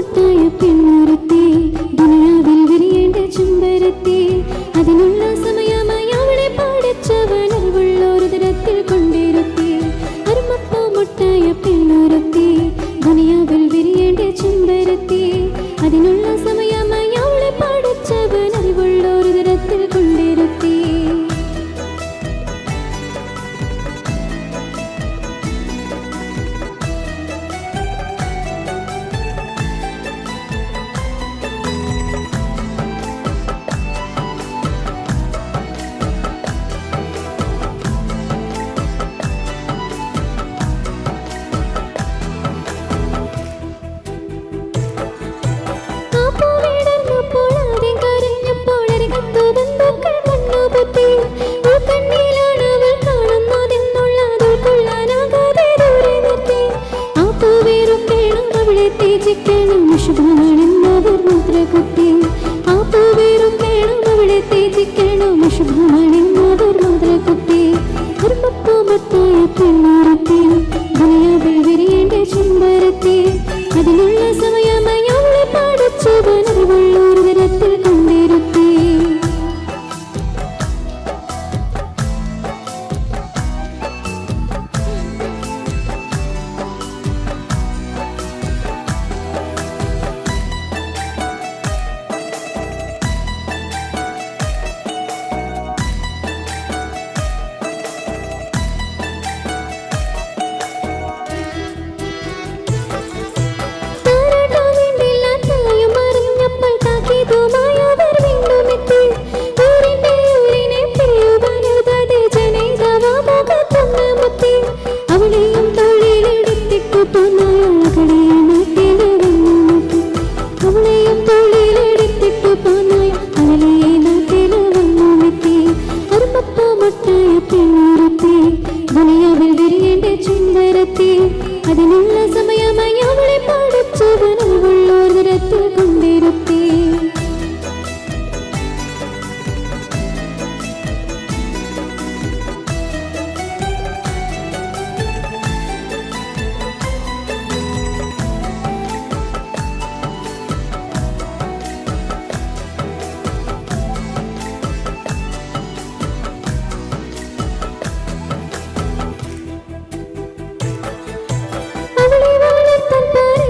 മുട്ടായ പെണ്ണൊരുത്തി ദുനിയാവിൽ വിരിയേണ്ട ചെമ്പരത്തി അതിനുള്ള സമയമായി അവളെ പാടിച്ചവൻ അറിവുള്ളൊരു തരത്തിൽ കൊണ്ടിരുത്തി അരുമപ്പൂ മുട്ടായ പെണ്ണൊരുത്തി ദുനിയാവിൽ വിരിയേണ്ട ചെമ്പരത്തി അതിനുള്ള സമയമായി അവളെ പാടിച്ചവൻ അറിവുള്ളൊരു തരത്തിൽ കൊണ്ടിരുത്തി ദുനിയാവിൽ വിരിയേണ്ട ചെമ്പരത്തി അതിനുള്ള സമയമായി അവളെ പാടിച്ചവൻ അറിവുള്ളൊരു തരത്തിൽ കൊണ്ടിരുത്തി ദുനിയാവിൽ വിരിയേണ്ട ചെമ്പരത്തി അതിനുള്ള സമയമായി അവളെ പാടിച്ചവൻ അറിവുള്ളൊരു തരത്തിൽ കൊണ്ടിരുത്തി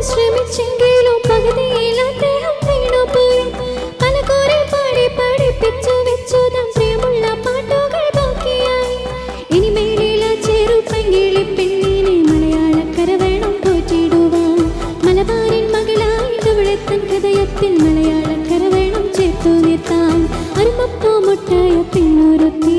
ശ്രമിച്ചെങ്കിലും പകുതിയിൽ അദ്ദേഹം വീണുപോയി പല കുറെ പാടി പഠിപ്പിച്ചു വെച്ചുതാൻ പ്രിയമുള്ള പാട്ടുകൾ ബാക്കിയായി ഇനിമേലില ചെറുപ്പങ്കിളി പെണ്ണിനെ മലയാളക്കര വേണം പോറ്റിടുവാൻ മലബാറിൻ മകളായിട്ടവളെ തൻ ഹൃദയത്തിൽ മലയാളക്കര വേണം ചേർത്തു നിർത്താൻ അരുമപ്പൂ മുട്ടായ പെണ്ണൊരുത്തി